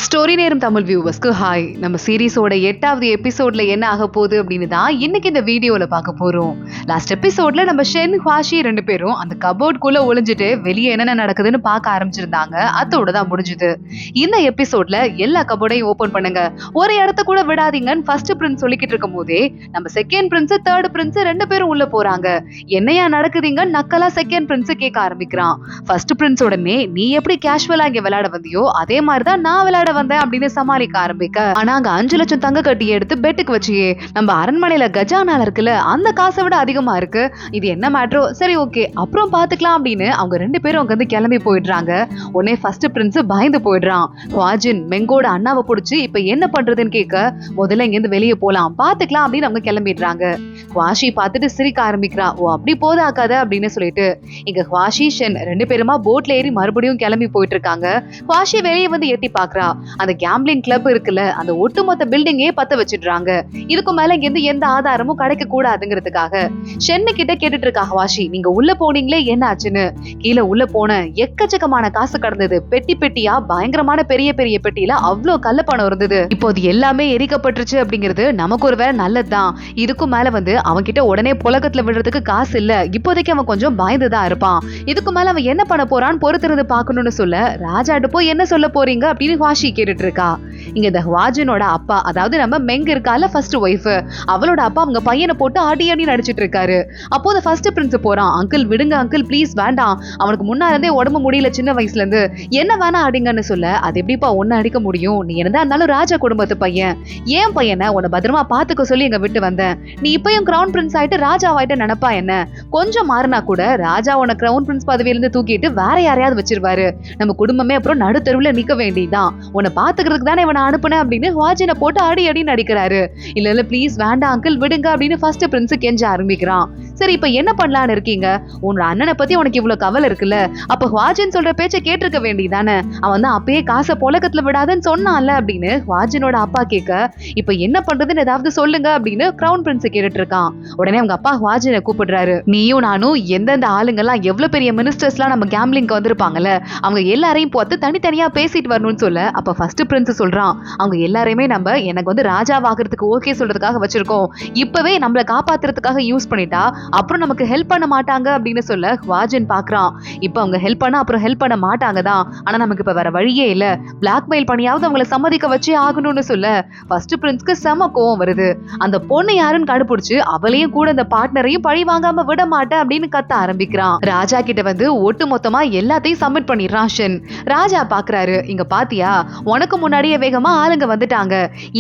Story நேரம் Tamil வியூவர்ஸ்க்கு hi. நம்ம சீரிஸோட 8வது எபிசோட்ல என்ன ஆக போகுது அப்படின்னு தான் இன்னைக்கு இந்த வீடியோல பார்க்க போறோம். லாஸ்ட் எபிசோட்ல நம்ம ஷென் ஹுவாஷி 2 பேரும் அந்த கபோர்ட்குள்ள ஒளிஞ்சிட்டு வெளியே என்னென்ன நடக்குதுன்னு பார்க்க ஆரம்பிச்சிருந்தாங்க. அதோட தான் முடிஞ்சுது. இந்த எபிசோட்ல எல்லா கபோர்டையும் ஓபன் பண்ணுங்க, ஒரு இடத்த கூட விடாதீங்கன்னு ஃபர்ஸ்ட் பிரின்ஸ் சொல்லிக்கிட்டு இருக்கும் போதே நம்ம செகண்ட் பிரின்ஸ் தேர்ட் பிரின்ஸ் 2 பேரும் உள்ள போறாங்க. என்னையா நடக்குதுங்க நக்கலா செகண்ட் பிரின்ஸ் கேட்க ஆரம்பிக்கிறான். ஃபர்ஸ்ட் பிரின்ஸ் உடனே நீ எப்படி கேஷுவலா இங்க விளையாட வந்தியோ அதே மாதிரிதான் நான் விளையாட வந்தேன் அப்படின்னு சமாளிக்க ஆரம்பிக்க, ஆனா அங்க 5 லட்சம் தங்க கட்டியை எடுத்து பெட்டுக்கு வச்சியே நம்ம அரண்மனையில கஜானால இருக்குல்ல அந்த காசை விட அதிகமா இருக்கு, இது என்ன மேட்ரோ, சரி ஓகே அப்புறம் பாத்துக்கலாம் அப்படின்னு அவங்க 2 பேரும் அங்க இருந்து கிளம்பி போயிடுறாங்க. உடனே ஃபர்ஸ்ட் பிரின்ஸ் பயந்து போயிடுறான். ஹுவாஜின் மெங்கோட அண்ணாவை பிடிச்சி இப்ப என்ன பண்றதுன்னு கேட்க, முதல்ல இங்க இருந்து வெளியே போலாம் பாத்துக்கலாம் அப்படின்னு அவங்க கிளம்பிடுறாங்க. ஹுவாஷி பார்த்துட்டு சிரிக்க ஆரம்பிக்கிறா. ஓ அப்படி போதாக்காத அப்படின்னு சொல்லிட்டு இங்க ஹுவாஷி ஷென் 2 பேருமா போட்ல ஏறி மறுபடியும் கிளம்பி போயிட்டு இருக்காங்க. ஹுவாஷி வெளியே வந்து எட்டி பாக்குறா. அந்த கேம்பிளிங் கிளப் இருக்குல்ல அந்த ஒட்டுமொத்த பில்டிங்கே பத்த வச்சிடுறாங்க. இதுக்கு மேல இங்க இருந்து எந்த ஆதாரமும் கிடைக்க கூடாதுங்கிறதுக்காக ஷென்னு கிட்ட கேட்டுட்டு இருக்கா ஹுவாஷி, நீங்க உள்ள போனீங்களே என்ன ஆச்சுன்னு. கீழே உள்ள போன எக்கச்சக்கமான காசு கடந்தது, பெட்டி பெட்டியா பயங்கரமான பெரிய பெரிய பெட்டியில அவ்வளவு கள்ள பணம் இருந்தது. இப்போ அது எல்லாமே எரிக்கப்பட்டுருச்சு அப்படிங்கிறது நமக்கு ஒரு வேலை நல்லதுதான். இதுக்கும் மேல வந்து அவன் கிட்ட உடனே புலகத்துல விடுறதுக்கு காசு இல்ல, இப்போதைக்கு அவன் கொஞ்சம் பயந்துதான் இருப்பான். இதுக்கு மேல அவன் என்ன பண்ண போறான்னு பொறுத்திருந்து பாக்கணும்னு சொல்ல, ராஜாட்டு போய் என்ன சொல்ல போறீங்க அப்படின்னு ஹுவாஷி கேட்டுட்டு இருக்கா. இங்க இந்த ஹுவாஜினோட அப்பா, அதாவது நம்ம மெங் இருக்கால ஃபர்ஸ்ட் ஒய்ஃப், அவளோட அப்பா அவங்க பையனை போட்டு அடி அடி நடிச்சிட்டு இருக்காரு. அப்போ அந்த ஃபர்ஸ்ட் பிரின்ஸ் போறான். அங்கிள் விடுங்க அங்கிள் ப்ளீஸ் வேண்டாம், அவனுக்கு முன்னால இருந்தே உடம்பு முடியல சின்ன வயசுல இருந்து, என்ன வேணா அடிங்கன்னு சொல்ல, அது எப்படிப்பா ஒன்னு அடிக்க முடியும், நீ என்னதான் இருந்தாலும் ராஜா குடும்பத்து பையன், ஏன் பையனை உன்னை பத்திரமா பாத்துக்க சொல்லி எங்க விட்டு வந்தேன், நீ இப்பயும் கிரவுன் பிரின்ஸ் ஆயிட்டு ராஜாவாயிட்டு நினைப்பா என்ன, கொஞ்சம் மாறினா கூட ராஜா உன கிரவுன் பிரின்ஸ் பதவியிலிருந்து தூக்கிட்டு வேற யாரையாவது வச்சிருவாரு, நம்ம குடும்பமே அப்புறம் நடுத்தருவுல நிக்க வேண்டியதான், உன்னை பாத்துக்கிறதுக்கு தானே இவனை அனுப்புனேன் அப்படின்னு ஹுவாஜினை போட்டு அடி அடி நடிக்கிறாரு. இல்ல இல்ல ப்ளீஸ் வேண்டாம் அங்கிள் விடுங்க அப்படின்னு ஃபர்ஸ்ட் பிரின்ஸ் கெஞ்ச ஆரம்பிக்கிறான். சரி இப்ப என்ன பண்ணலான்னு இருக்கீங்க, உன்னோட அண்ணனை பத்தி உனக்கு இவ்வளவு கவலை இருக்குல்ல, அப்ப ஹுவாஜின் சொல்ற பேச்ச கேட்டிருக்க வேண்டியதானே, அவன் தான் அப்பயே காசை புழக்கத்துல விடாதுன்னு சொன்னான்ல அப்படின்னு ஹுவாஜினோட அப்பா கேட்க, இப்ப என்ன பண்றதுன்னு ஏதாவது சொல்லுங்க அப்படின்னு கிரவுன் பிரின்ஸ் கேட்டுட்டு இருக்கான். உடனே அவங்க அப்பா ஹுவாஜினை கூப்பிடுறாரு. நீயும் நானும் எந்தெந்த ஆளுங்கெல்லாம் எவ்வளவு பெரிய மினிஸ்டர்ஸ் எல்லாம் நம்ம கேம்லிங்க்கு வந்திருப்பாங்கல்ல, அவங்க எல்லாரையும் பார்த்து தனித்தனியா பேசிட்டு வரணும்னு சொல்ல, அப்ப ஃபர்ஸ்ட் பிரின்ஸ் சொல்றான், அவங்க எல்லாரையுமே நம்ம எனக்கு வந்து ராஜாவாகிறதுக்கு ஓகே சொல்றதுக்காக வச்சிருக்கோம், இப்பவே நம்மள காப்பாத்துறதுக்காக யூஸ் பண்ணிட்டா அப்புறம் நமக்கு ஹெல்ப் பண்ண மாட்டாங்க அப்படின்னு சொல்ல, ஹுவாஜின் பாக்குறான் இப்ப அவங்க ஹெல்ப் பண்ணா அப்புறம் ஹெல்ப் பண்ண மாட்டாங்க தான், ஆனா நமக்கு இப்ப வேற வழியே இல்ல, பிளாக்மெயில் பண்ணியாவது அவங்கள சம்மதிக்க வச்சே ஆகணும்னு சொல்ல, ஃபர்ஸ்ட் பிரின்ஸ்க்கு செம கோவம் வருது. அந்த பொண்ணு யாருன்னு கண்டுபிடிச்சு அவளையும் கூட அந்த பார்ட்னரையும் பழி வாங்காம விட மாட்டேன் அப்படின்னு கத்த ஆரம்பிக்கிறான். ராஜா கிட்ட வந்து ஒட்டு மொத்தமா எல்லாத்தையும் சப்மிட் பண்ணிடுறான் ஷென். ராஜா பாக்குறாரு, இங்க பாத்தியா உனக்கு முன்னாடியே வேகமா ஆளுங்க வந்துட்டாங்க,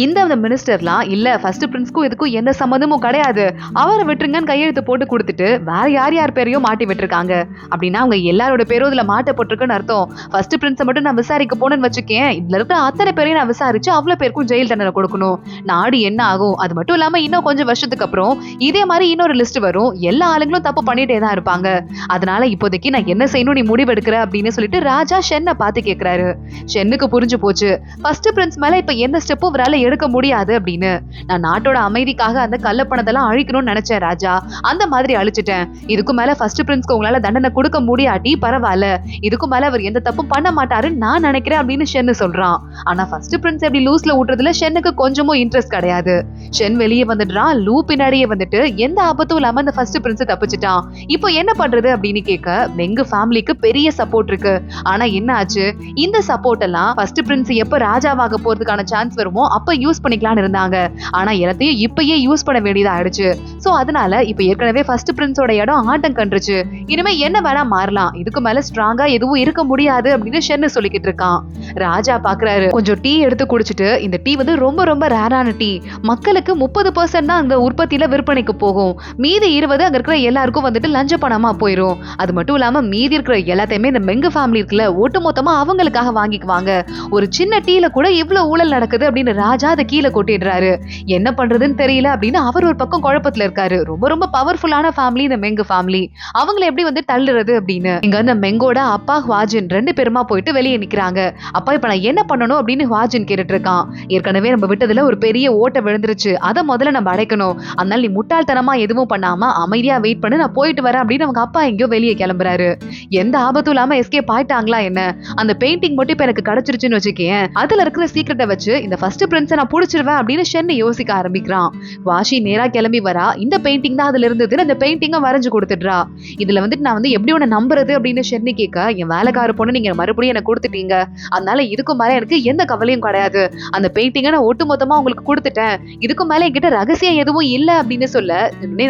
இந்த மினிஸ்டர்லாம் இல்ல ஃபர்ஸ்ட் பிரின்ஸ்க்கும் இதுக்கும் எந்த சம்மந்தமும் கிடையாது, அவரை விட்டுருங்கன்னு கையெழுத்து போட்டு கொடுத்துட்டு வேற யார் யார் பேரையும் மாட்டி விட்டுருக்காங்க, அப்படின்னா அவங்க எல்லாரோட பேரும் இதுல மாட்டப்பட்டிருக்குன்னு அர்த்தம். ஃபர்ஸ்ட் பிரின்ஸை மட்டும் நான் விசாரிக்க போனேன்னு வச்சுக்கேன், இதுல இருக்கிற அத்தனை பேரையும் நான் விசாரிச்சு அவ்வளவு பேருக்கும் ஜெயில் தண்டனை கொடுக்கணும், நாடு என்ன ஆகும். அது மட்டும் இல்லாம இன்னும் கொஞ்சம் வருஷத்துக்கு அப்புறம் இதே மாதிரி இன்னொரு லிஸ்ட் வரும், எல்லா ஆளுங்களும் தப்பு பண்ணிட்டே தான் இருப்பாங்க, அதனால இப்போதைக்கு நான் என்ன செய்யணும் நீ முடிவெடுக்கிற அப்படின்னு சொல்லிட்டு ராஜா ஷென்னை பார்த்து கேட்கிறாரு. ஷென்னுக்கு புரிஞ்சு போச்சு ஃபர்ஸ்ட் பிரின்ஸ் மேல இப்ப எந்த ஸ்டெப்பும் இவரால எடுக்க முடியாது அப்படின்னு. நான் நாட்டோட அமைதிக்காக அந்த கள்ள பணத்தெல்லாம் அழிக்கணும்னு நினைச்சேன் ராஜா, அந்த மாதிரி அழிச்சிட்டேன், இதுக்கு மேல ஃபர்ஸ்ட் பிரின்ஸ்க்கு உங்களால தண்டனை கொடுக்க முடியாட்டி பரவாயில்ல, இதுக்கு மேல அவர் எந்த தப்பும் பண்ண மாட்டாருன்னு நான் நினைக்கிறேன் அப்படின்னு ஷென்னு சொல்றான். ஆனா ஃபர்ஸ்ட் பிரின்ஸ் எப்படி லூஸ்ல விட்டுறதுல ஷென்னுக்கு கொஞ்சமும் இன்ட்ரெஸ்ட் கிடையாது. ஷென் வெளியே வந்துடுறான். லூ பின்னாடியே வந்துட்டு எந்த ஆபத்தும் இல்லாம அந்த ஃபர்ஸ்ட் பிரின்ஸ் தப்பிச்சிட்டான். இப்போ என்ன பண்றது அப்படின்னு கேட்க, மெங்கு ஃபேமிலிக்கு பெரிய சப்போர்ட் இருக்கு, ஆனா என்ன ஆச்சு, இந்த சப்போர்ட் எல்லாம் ஃபர்ஸ்ட் பிரின்ஸ் எப்ப ராஜாவாக போறதுக்கான சான்ஸ் வருமோ அப்ப யூஸ் பண்ணிக்கலாம்னு இருந்தாங்க, ஆனா எல்லாத்தையும் இப்பயே யூஸ் பண்ண வேண்டியதா ஆயிடுச்சு. சோ அதனால இப்ப ஏற்கனவே ஃபர்ஸ்ட் பிரின்ஸோட இடம் ஆட்டம் கண்டுச்சு, இனிமே என்ன வேணா மாறலாம், இதுக்கு மேல ஸ்ட்ராங்கா எதுவும் இருக்க முடியாது அப்படின்னு ஷென்னு சொல்லிக்கிட்டு இருக்கான். ராஜா பாக்குறாரு, கொஞ்சம் டீ எடுத்து குடிச்சிட்டு, இந்த டீ வந்து ரொம்ப ரொம்ப ரேரான டீ, மக்களுக்கு 30% தான் அந்த உற்பத்தியில விற்பனைக்கு போகும், மீதி 20 அங்க இருக்கிற எல்லாருக்கும் வந்துட்டு லஞ்ச பணமா போயிரும், அது மட்டும் இல்லாம மீதி இருக்கிற எல்லாத்தையுமே இந்த மெங்கு ஃபேமிலி இருக்குல்ல ஒட்டு மொத்தமா அவங்களுக்காக வாங்கிக்குவாங்க, ஒரு சின்ன டீல கூட இவ்வளவு ஊழல் நடக்குது அப்படின்னு ராஜா அதை கீழே கொட்டிடுறாரு. என்ன பண்றதுன்னு தெரியல அப்படின்னு அவர் ஒரு பக்கம் குழப்பத்துல இருக்காரு. ரொம்ப ரொம்ப பவர்ஃபுல்லான ஃபேமிலி இந்த மெங்கு ஃபேமிலி. அவங்கள எப்படி வந்து தள்ளுறது அப்படின்னு இங்க அந்த மெங்கோட அப்பா ஹுவாஜின் 2 பேருமா போயிட்டு வெளியே நிக்கிறாங்க. அப்பா இப்ப நான் என்ன பண்ணணும் அப்படின்னு ஹுவாஜின் கேட்டுட்டு இருக்கான். ஏற்கனவே நம்ம விட்டதுல ஒரு பெரிய ஓட்டை விழுந்துருச்சு, அதை முதல்ல நம்ம அடைக்கணும். அதனால நீ முட்டாள்தனமா எதுவும் பண்ணாம அமைதியா வெயிட் பண்ணு, நான் போயிட்டு வரேன் அப்படின்னு அவங்க அப்பா எங்கேயோ வெளியே கிளம்புறாரு. எந்த ஆபத்தும் இல்லாம எஸ்கேப் ஆயிட்டாங்களா என்ன? அந்த பெயிண்டிங் மட்டும் இப்ப எனக்கு கிடைச்சிருச்சுன்னு வச்சுக்கேன், அதுல இருக்கிற சீக்கிரட்டை வச்சு இந்த ஃபர்ஸ்ட் பிரின்ஸை நான் புடிச்சிருவேன் அப்படின்னு ஷென் யோசிக்க ஆரம்பிக்கிறான். வாஷி நேரா கிளம்பி வரா. இந்த பெயிண்டிங் தான் அதுல இருந்தது, அந்த பெயிண்டிங்க வரைஞ்சு கொடுத்துடுறா. இதுல வந்துட்டு நான் வந்து எப்படி உன்னை நம்புறது அப்படின்னு ஷென்னி கேட்க, என் வேலைக்கார பொண்ணு நீங்க மறுபடியும் எனக்கு கொடுத்துட்டீங்க, அதனால இதுக்கும் மேல எனக்கு எந்த கவலையும் கிடையாது. அந்த பெயிண்டிங்கை நான் ஒட்டு மொத்தமா உங்களுக்கு கொடுத்துட்டேன், இதுக்கும் மேல என்கிட்ட ரகசியம் எதுவும் இல்ல அப்படின்னு சொல்ல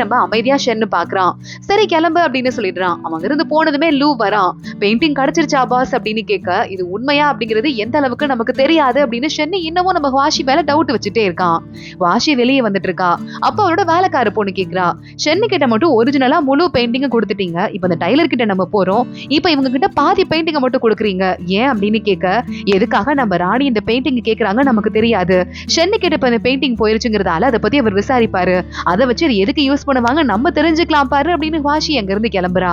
நம்ம அமைதியா ஷென்னு பாக்குறான். சரி கிளம்பு அப்படின்னு சொல்லிடுறான். அவங்க இருந்து போனதுமே லூ வரான். பெயிண்டிங் கிடைச்சிருச்சா பாஸ் அப்படின்னு கேட்க, இது உண்மையா அப்படிங்கிறது எந்த அளவுக்கு நமக்கு தெரியாது அப்படின்னு ஷென்னி இன்னமும் நம்ம வாஷி மேல டவுட் வச்சுட்டே இருக்கான். வாஷி வெளியே வந்துட்டு இருக்கா. அப்ப அவரோட வேலைக்கார பொண்ணு கேக்குறா, ஷென்னு கிட்ட மட்டும் ஒரிஜினலா முழு பெயிண்டிங் கொடுத்துட்டீங்க, இப்ப இந்த டைலர் கிட்ட நம்ம போறோம், இப்ப இவங்க கிட்ட பாதி பெயிண்டிங் மட்டும் கொடுக்குறீங்க ஏன் அப்படின்னு கேட்க, எதுக்காக நம்ம ராணி இந்த பெயிண்டிங் கேக்குறாங்க நமக்கு தெரியாது, ஷென்னு கிட்ட இப்ப இந்த பெயிண்டிங் போயிருச்சுங்கிறதால அதை பத்தி அவர் விசாரிப்பாரு, அதை வச்சு எதுக்கு யூஸ் பண்ணுவாங்க நம்ம தெரிஞ்சுக்கலாம் பாரு அப்படின்னு வாஷி அங்க இருந்து கிளம்புறா.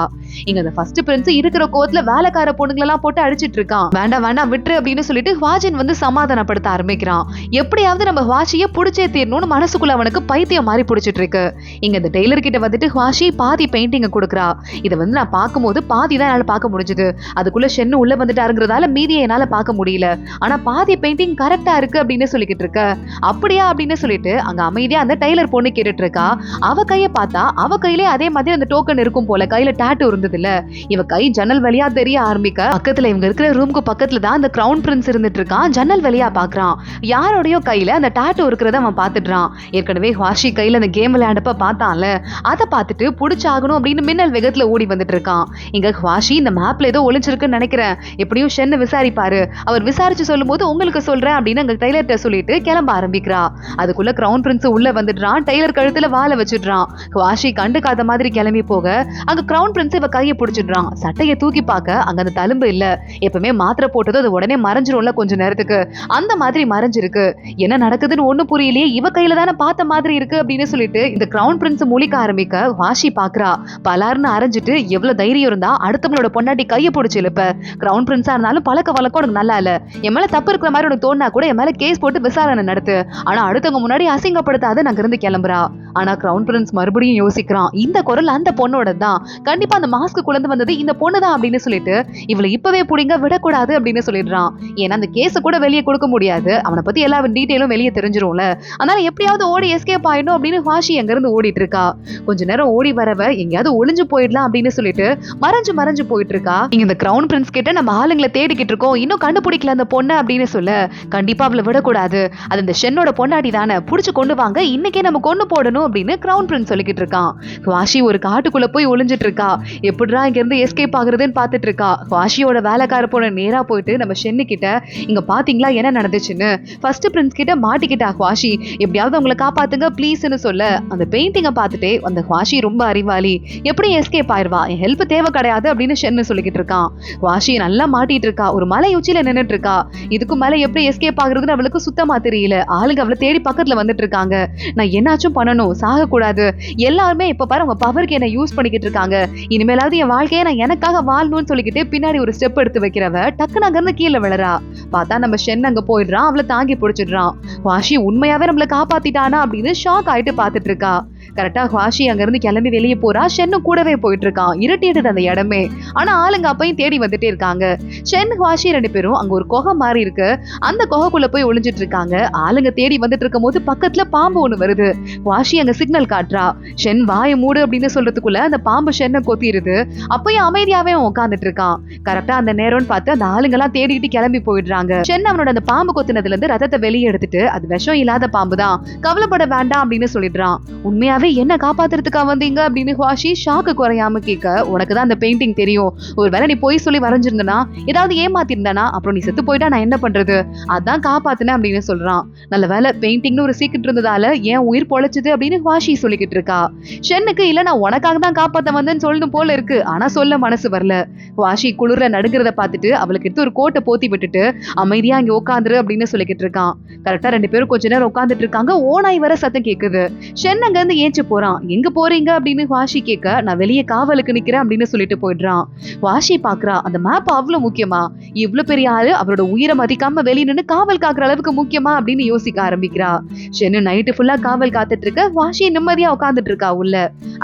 இங்க அந்த ஃபர்ஸ்ட் பிரின்ஸ் இருக்கிற கோவத்துல வேலைக்கார பொண்ணுங்களெல்லாம் போட்டு அடிச்சிட்டு இருக்கான். வேண்டாம் வேண்டாம் விட்டுரு அப்படின்னு சொல்லிட்டு வாஜின் வந்து சமாதானப்படுத்த ஆரம்பிக்கிறான். எப்படியாவது நம்ம வாஷியை புடிச்சே தீரணும்னு மனசுக்குள்ள அவனுக்கு பைத்தியம் மாதிரி பிடிச்சிட்டு இருக்கு. இங்க இந்த டெய்லர் கிட்ட வந்துட்டு வாஷி பாதி பெயிண்டிங்க கொடுக்குறா. இதை வந்து நான் பார்க்கும்போது பாதி தான் என்னால பார்க்க முடிஞ்சது, அதுக்குள்ள ஷென்னு உள்ள வந்துட்டாருங்கிறதால மீதியை என்னால பார்க்க முடியல, ஆனா பாதி பெயிண்டிங் கரெக்டா இருக்கு அப்படின்னு சொல்லிக்கிட்டு இருக்க. அப்படியா அப்படின்னு சொல்லிட்டு அங்க அமைதியா அந்த டெய்லர் பொண்ணு கேட்டுட்டு இருக்கா. அவ கைய பார்த்தா அவ கையிலே அதே மாதிரி அந்த டோக்கன் இருக்கும் போல, கையில டாட்டூ இருந்தது இல்ல, இவ கை ஜன்னல் வழியா தெரிய ஆரம்பிக்க, பக்கத்துல இவங்க இருக்கிற ரூமுக்கு பக்கத்துல தான் அந்த கிரவுன் பிரின்ஸ் இருந்துட்டு இருக்கான். ஜன்னல் வழியா பாக்குறான். யாரோடய கையில அந்த டாட்டூ இருக்கிறத அவன் பாத்துடுறான். ஏற்கனவே வாஷி கையில அந்த கேம் விளையாண்டப்ப பார்த்தான்ல, அதை பார்த்துட்டு புடிச்சாகணும் அப்படின்னு மின்னல் வேகத்துல ஓடி வந்துட்டு இருக்கான். இங்க வாஷி இந்த மேப்ல ஏதோ ஒளிஞ்சிருக்குன்னு நினைக்கிறேன், எப்படியும் ஷென்னு விசாரிப்பாரு, அவர் விசாரிச்சு சொல்லும் போது உங்களுக்கு சொல்றேன் அப்படின்னு அங்க டெய்லர்ட்ட சொல்லிட்டு கிளம்ப ஆரம்பிக்கிறா. அதுக்குள்ள கிரவுன் பிரின்ஸ் உள்ள வந்துடுறான். டெய்லர் கழுத்துல வாழை வச்சிடுறான். வாஷி கண்டுக்காத மாதிரி கிளம்பி போக அங்க கிரவுன் பிரின்ஸ் இவ கையை பிடிச்சிடுறான். சட்டையை தூக்கி பார்க்க அங்க அந்த தழும்பு இல்ல, எப்பவுமே மாத்திரை போட்டது அது உடனே மறைஞ்சிரும்ல கொஞ்ச நேரத்துக்கு, அந்த மாதிரி மறைஞ்சிருக்கு. என்ன நடக்குதுன்னு ஒண்ணு புரியலையே, இவ கையில தானே பார்த்த மாதிரி இருக்கு அப்படின்னு சொல்லிட்டு இந்த கிரவுன் பிரின்ஸ் முழிக்க ஆரம்பிக்க வாஷி பாக்குறா. பலார்னு அரைஞ்சிட்டு எவ்வளவு தைரியம் இருந்தா அடுத்தவங்களோட பொண்டாட்டி கையை பிடிச்சி இழுப்ப, கிரவுன் பிரின்ஸா இருந்தாலும் பழக்க வழக்கம் உனக்கு நல்லா இல்ல, என் மேல தப்பு இருக்கிற மாதிரி உனக்கு தோணுனா கூட என் மேல கேஸ் போட்டு விசாரணை நடத்து, ஆனா அடுத்தவங்க முன்னாடி அசிங்கப்படுத்தாத நாங்க இருந்து கிளம்புறா. ஆனா கிரவுன் பிரின்ஸ் மறுபடியும் யோசிக்கிறான், இந்த குரல் அந்த பொண்ணோட தான், கண்டிப்பா அந்த மாஸ்க் குழந்து வந்தது இந்த பொண்ணுதான் அப்படின்னு சொல்லிட்டு இவளை இப்பவே புடிங்க விடக்கூடாது அப்படின்னு சொல்லிடுறான். ஏன்னா அந்த கேஸ கூட வெளியே கொடுக்க முடியாது, அவனை பத்தி எல்லா டீடைலும் வெளியே தெரிஞ்சிரும்ல, அதனால எப்படியாவது ஓடி எஸ்கேப் ஆயிடும் அப்படின்னு வாஷி அங்க இருந்து ஓடிட்டு இருக்கா. கொஞ்ச நேரம் ஓடி வரவ எங்கேயாவது ஒளிஞ்சு போயிடலாம் அப்படின்னு சொல்லிட்டு மறைஞ்சு போயிட்டு இருக்கா. இங்க இந்த கிரவுன் பிரின்ஸ் கிட்ட நம்ம ஆளுங்களை தேடிக்கிட்டு இருக்கோம், இன்னும் கண்டுபிடிக்கல அந்த பொண்ணு அப்படின்னு சொல்ல, கண்டிப்பா அவளை விடக்கூடாது, அது இந்த ஷென்னோட பொண்டாட்டி தானே, புடிச்சு கொண்டு வாங்க, இன்னைக்கே நம்ம கொண்டு போடணும் அப்படின்னு கிரவுன் பிரின்ஸ் சொல்லிக்கிட்டு இருக்கான். வாஷி ஒரு காட்டுக்குள்ள போய் ஒளிஞ்சிட்டு இருக்கா. எப்படிடா இங்க இருந்து எஸ்கேப் ஆகுறதுன்னு பாத்துட்டு இருக்கா. வாஷியோட வேலைக்கார பொண்ணு நேரா போயிட்டு நம்ம ஷென்னு கிட்ட, இங்க பாத்தீங்களா என்ன நடந்துச்சுன்னு, ஃபர்ஸ்ட் பிரின்ஸ் கிட்ட மாட்டிக்கிட்டா வாஷி, எப்படியாவது உங்களை காப்பாத்துங்க ப்ளீஸ்னு சொல்ல, அந்த பெயிண்டிங்கை பார்த்துட்டே அந்த வாஷி ரொம்ப அறிவாளி, எப்படி எஸ்கேப் ஆயிருவா, என் ஹெல்ப் தேவை கிடையாது அப்படின்னு ஷென்னு சொல்லிக்கிட்டு இருக்கான். வாஷி நல்லா மாட்டிட்டு இருக்கா, ஒரு மலை உச்சியில நின்னுட்டு இருக்கா. இதுக்கு மேல எப்படி எஸ்கேப் ஆகுறதுன்னு அவளுக்கு சுத்தமா தெரியல. ஆளுங்க அவளை தேடி பக்கத்துல வந்துட்டு இருக்காங்க. நான் என்னாச்சும் பண்ணணும், சாக கூடாது, எல்லாருமே இப்ப பாரு உங்க பவருக்கு என்ன யூஸ் பண்ணிக்கிட்டு இருக்காங்க, இனிமேலாவது என் வாழ்க்கையை நான் எனக்காக வாழணும்னு சொல்லிக்கிட்டு பின்னாடி ஒரு ஸ்டெப் எடுத்து வைக்கிறவ டக்குன்னு அங்க இருந்து கீழே விழறா. பார்த்தா நம்ம ஷென் அங்க போயிடுறான், அவளை தாங்கி பிடிச்சிடுறான். வாஷி உண்மையாவே நம்மளை காப்பாத்திட்டானா அப்படின்னு ஷாக் ஆயிட்டு பாத்துட்டு இருக்கா. கரெக்டா வாஷி அங்க இருந்து கிளம்பி வெளியே போறா. ஷென்னு கூடவே போயிட்டு இருக்கான். இருட்டிடுது அந்த இடமே, ஆனா ஆளுங்க அப்பையும் தேடி வந்துட்டே இருக்காங்க. ஷென் வாஷி 2 பேரும் அங்க ஒரு குகை மாதிரி இருக்கு, அந்த குகைக்குள்ள போய் ஒளிஞ்சிட்டு இருக்காங்க. ஆளுங்க தேடி வந்துட்டு இருக்கும் போது பக்கத்துல பாம்பு ஒண்ணு வருது. வாஷி அங்க சிக்னல் காட்டுறா. ஷென் வாயை மூடு அப்படின்னு சொல்றதுக்குள்ள அந்த பாம்பு ஷென்னை கொத்திடுது. அப்பயும் அமைதியாவே உட்காந்துட்டு இருக்கான். கரெக்டா அந்த நேரம்னு பார்த்து அந்த ஆளுங்க எல்லாம் தேடிக்கிட்டு கிளம்பி போயிடுறாங்க. ஷென் அவனோட அந்த பாம்பு கொத்தினதுல இருந்து ரத்தத்தை வெளியே எடுத்துட்டு அது விஷம் இல்லாத பாம்பு தான், கவலைப்பட வேண்டாம் அப்படின்னு சொல்லிடுறான். உண்மையாவே என்ன காப்பாத்துறதுக்கா வந்தீங்க அப்படின்னு வாஷி ஷாக்கு குறையாம கேட்க, உனக்கு தான் அந்த பெயிண்டிங் தெரியும், ஒருவேளை நீ போய் சொல்லி வரைஞ்சிருந்தனா, ஏதாவது ஏமாத்திருந்தனா, அப்புறம் நீ செத்து போயிட்டா நான் என்ன பண்றது, அதான் காப்பாத்தினேன் அப்படின்னு சொல்றான். நல்ல வேலை பெயிண்டிங்னு ஒரு சீக்கிரம் இருந்ததால ஏன் உயிர் பொழைச்சது அப்படின்னு வாஷி சொல்லிக்கிட்டு இருக்கா. ஷென்னுக்கு இல்ல நான் உனக்காக தான் காப்பாத்த வந்தேன்னு சொல்லணும் போல இருக்கு, ஆனா சொல்ல மனசு வரல. வாஷி குளிர்ல நடுங்கிறத பார்த்துட்டு அவளுக்கு எடுத்து ஒரு கோட்டை போத்தி விட்டுட்டு அமைதியா இங்க உட்காந்துரு அப்படின்னு சொல்லிக்கிட்டு இருக்கான். கரெக்டா 2 பேரும் கொஞ்ச நேரம் உட்காந்துட்டு இருக்காங்க. ஓனாய் வர சத்தம் கேக்குது. ஷென் அங்க இருந்து ஏச்சு போறான். எங்க போறீங்க அப்படின்னு வாஷி கேட்க, நான் வெளியே காவலுக்கு நிக்கிறேன் அப்படின்னு சொல்லிட்டு போயிடுறான். வாஷி பாக்குறா, அந்த மேப் அவ்வளவு முக்கியமா? இவ்வளவு பெரிய ஆளு அவரோட உயிரை மதிக்காம வெளியே நின்னு காவல் காக்குற அளவுக்கு முக்கியமா அப்படின்னு யோசிக்க ஆரம்பிக்கிறா. ஷென்னு நைட்டு ஃபுல்லா காவல் காத்துட்டு இருக்க, வாஷி நிம்மதியா உட்காந்துட்டு இருக்கா உள்ள.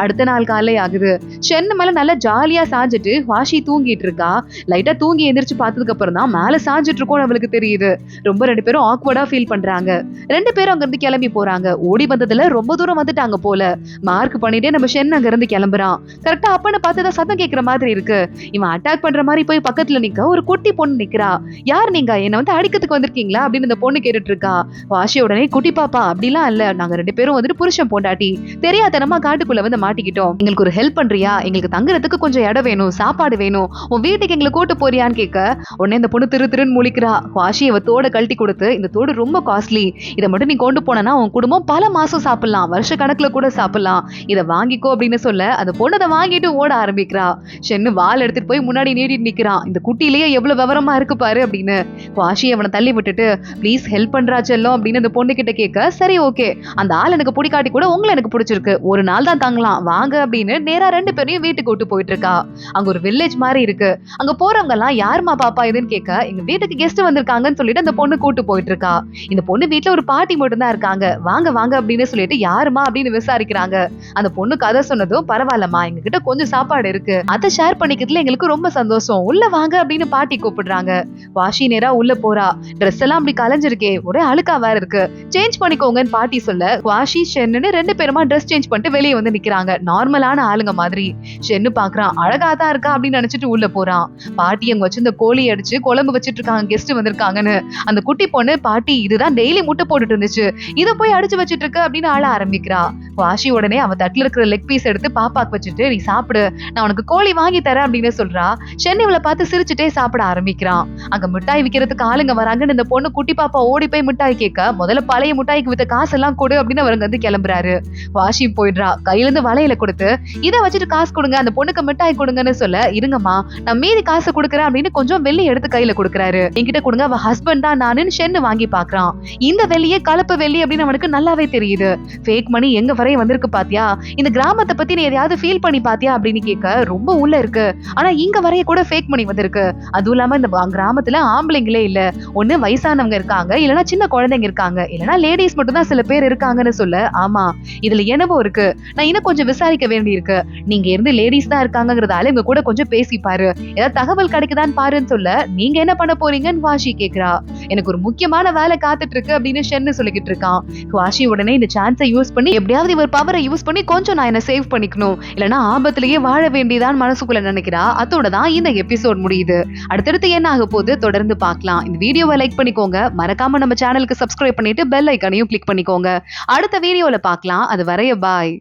அடுத்த நாள் காலை ஆகுது. ஷென்னு மேல நல்லா ஜாலியா சாஞ்சிட்டு வாஷி தூங்கிட்டு இருக்கா. லைட்டா தூங்கி எந்திரிச்சு பார்த்ததுக்கு அப்புறம் தான் மேல சாஞ்சிட்டு இருக்கோம் அவளுக்கு தெரியுது. ரொம்ப 2 பேரும் ஆக்வர்டா ஃபீல் பண்றாங்க. 2 பேரும் அங்க இருந்து கிளம்பி போறாங்க. ஓடி வந்ததுல ரொம்ப தூரம் வந்துட்டாங்க போல. மார்க் பண்ணிட்டே நம்ம ஷென் அங்க இருந்து கிளம்புறான். கரெக்டா அப்பன்னு பார்த்தா சத்தம் கேட்கிற மாதிரி இருக்கு. இவன் அட்டாக் பண்ற மாதிரி போய் பக்கத்துல நிக்க ஒரு குட்டி பொண்ணு நிக்கிறா. யார் நீங்க? என்ன வந்து அடிக்கிறதுக்கு வந்திருக்கீங்களா அப்படின்னு இந்த பொண்ணு கேட்டுட்டு இருக்கா. வாஷி உடனே, குட்டி பாப்பா அப்படிலாம் இல்ல, நாங்க 2 பேரும் வந்துட்டு புருஷன் பொண்டாட்டி, தெரியாதனமா காட்டுக்குள்ள வந்து மாட்டிக்கிட்டோம். எங்களுக்கு ஒரு ஹெல்ப் பண்றியா? எங்களுக்கு தங்குறதுக்கு கொஞ்சம் இடம் வேணும், சாப்பாடு வேணும், உன் வீட்டுக்கு எங்களை கூட்டு போறியான்னு கேட்க, உடனே இந்த பொண்ணு திருன்னு முழிக்கிறா. வாஷி அவ தோட கழட்டி கொடுத்து, இந்த தோடு ரொம்ப காஸ்ட்லி, இதை மட்டும் நீ கொண்டு போனா உன் குடும்பம் பல மாசம் சாப்பிடலாம், வருஷ கணக்குல கூட சாப்பிடலாம், இதை வாங்கிக்கோ அப்படின்னு சொல்ல அந்த பொண்ணு அதை வாங்கிட்டு ஓட ஆரம்பிக்கிறா. ஷென்னு வால் எடுத்துட்டு போய் முன்னாடி நீட்டிட்டு நிக்கிறான். இந்த குட்டிலேயே எவ்வளவு விவரமா இருக்கு பாரு அப்படின்னு. வாஷி அவனை தள்ளி விட்டுட்டு, ப்ளீஸ் ஹெல்ப் பண்றா செல்லம் அப்படின்னு அந்த பொண்ணு கிட்ட கேட்க, சரி ஓகே, அந்த ஆள் எனக்கு பிடிக்காட்டி கூட உங்களை எனக்கு பிடிச்சிருக்கு, ஒரு நாள் தான் தங்கலாம் வாங்க அப்படின்னு நேரா 2 பேரையும் வீட்டுக்கு கூட்டு போயிட்டு இருக்கா. அங்க ஒரு வில்லேஜ் மாதிரி இருக்கு. அங்க போறவங்க எல்லாம் யாருமா பாப்பா இதுன்னு கேட்க, எங்க வீட்டுக்கு கெஸ்ட் வந்திருக்காங்கன்னு சொல்லிட்டு அந்த பொண்ணு கூட்டு போயிட்டு இருக்கா. இந்த பொண்ணு வீட்டுல ஒரு பாட்டி மட்டும் தான் இருக்காங்க. வாங்க வாங்க அப்படின்னு சொல்லிட்டு யாருமா அப்படின்னு விசாரிக்கிறாங்க. அந்த பொண்ணு கதை சொன்னதும், பரவாயில்லம்மா, எங்க கிட்ட கொஞ்சம் சாப்பாடு இருக்கு, அதை ஷேர் பண்ணிக்கிறதுல எங்களுக்கு ரொம்ப சந்தோஷம், உள்ள வாங்க அப்படின்னு பாட்டி கூப்பிடுறாங்க. வாஷி நேரா உள்ள போறா. ட்ரெஸ் எல்லாம் அப்படி கலைஞ்சிருக்கே, ஒரே அழுக்கா வேற இருக்கு, சேஞ்ச் பண்ணிக்கோங்கன்னு பாட்டி சொல்ல, வாஷி ஷென்னு 2 பேருமா ட்ரெஸ் சேஞ்ச் பண்ணிட்டு வெளியே வந்து நிக்கிறாங்க. நார்மலான ஆளுங்க மாதிரி. ஷென்னு பாக்குறான், அழகா தான் இருக்கா அப்படின்னு நினைச்சிட்டு உள்ள போறான். பாட்டி அங்க வச்சு இந்த கோழி அடிச்சு குழம்பு வச்சிட்டு இருக்காங்க, கெஸ்ட் வந்திருக்காங்கன்னு. அந்த குட்டி பொண்ணு, பாட்டி இதுதான் டெய்லி முட்டை போட்டுட்டு இருந்துச்சு, இத போய் அடிச்சு வச்சிட்டு இருக்க அப்படின்னு ஆள ஆரம்பிக்கிறா. வாஷி உடனே அவ தட்டுல இருக்கிற லெக் பீஸ் எடுத்து பாப்பாக்கு வச்சுட்டு, நீ சாப்பிடு, நான் உனக்கு கோழி வாங்கி தரேன் அப்படின்னு சொல்றா. ஷென் இவளை பார்த்து சிரிச்சுட்டே சாப்பிட ஆரம்பிக்கிறான். அங்க மிட்டாய் விக்கிறதுக்கு ஆளுங்க வராங்கன்னு இந்த பொண்ணு குட்டி பாப்பா ஓடி போய் மிட்டாய் கேட்க, முதல்ல பழைய மிட்டாய்க்கு வித்த காசெல்லாம் கொடு அப்படின்னு அவருங்க வந்து கிளம்புறாரு. வாஷி போயிடுறா. கையில இருந்து வளையல கொடுத்து, இதை வச்சுட்டு காசு கொடுங்க, அந்த பொண்ணுக்கு மிட்டாய் கொடுங்கன்னு சொல்ல, இருங்கம்மா நான் மீதி காசு கொடுக்குறேன் அப்படின்னு கொஞ்சம் வெள்ளி எடுத்து கையில கொடுக்குறாரு. என்கிட்ட கொடுங்க, அவ ஹஸ்பண்ட் தான் நானுன்னு ஷென்னு வாங்கி பாக்குறான். இந்த வெள்ளியே கலப்பு வெள்ளி அப்படின்னு அவனுக்கு நல்லாவே தெரியுது. ஃபேக் மணி எங்க வரைய வந்திருக்கு பாத்தியா, இந்த கிராமத்தை பத்தி நீ எதையாவது ஃபீல் பண்ணி பாத்தியா அப்படின்னு கேட்க, ரொம்ப உள்ள இருக்கு, ஆனா இங்க வரைய கூட ஃபேக் மணி வந்திருக்கு, அதுவும் இல்லாம இந்த கிராமத்துல ஆம்பளைங்களே இல்ல, ஒண்ணு வயசானவங்க இருக்காங்க, இல்லனா சின்ன குழந்தைங்க இருக்காங்க, இல்லனா லேடிஸ் மட்டும் தான் சில பேர் இருக்காங்கன்னு சொல்ல, ஆமா இதுல என்னவோ இருக்கு, நான் இன்னும் கொஞ்சம் விசாரிக்க வேண்டி இருக்கு, நீங்க இருந்து லேடிஸ் தான் இருக்காங்கிறதால இவங்க கூட கொஞ்சம் பேசி பாரு, ஏதாவது தகவல் கிடைக்குதான்னு பாருன்னு சொல்ல, நீங்க என்ன பண்ண போறீங்கன்னு வாஷி கேக்குறா. எனக்கு ஒரு முக்கியமான வேலை காத்துட்டு இருக்கு அப்படின்னு ஷென்னு சொல்லிக்கிட்டு இருக்கான். வாஷி உடனே இந்த சான்ஸை யூஸ் பண்ணி எப்படியாவது இவர் பவரை யூஸ் பண்ணி கொஞ்சம் நான் என்ன சேவ் பண்ணிக்கணும், இல்லனா ஆபத்திலேயே வாழ வேண்டியதான் மனசுக்குள்ள நினைக்கிறா. அதோட தான் இந்த எபிசோட் முடியுது. அடுத்தடுத்து என்ன ஆக போகுது தொடர்ந்து பார்க்கலாம். இந்த வீடியோவை லைக் பண்ணிக்கோங்க, மறக்காம நம்ம சேனலுக்கு சப்ஸ்கிரைப் பண்ணிட்டு பெல் ஐக்கானையும் கிளிக் பண்ணிக்கோங்க. அடுத்த வீடியோல பார்க்கலாம். அது வரைய பாய்.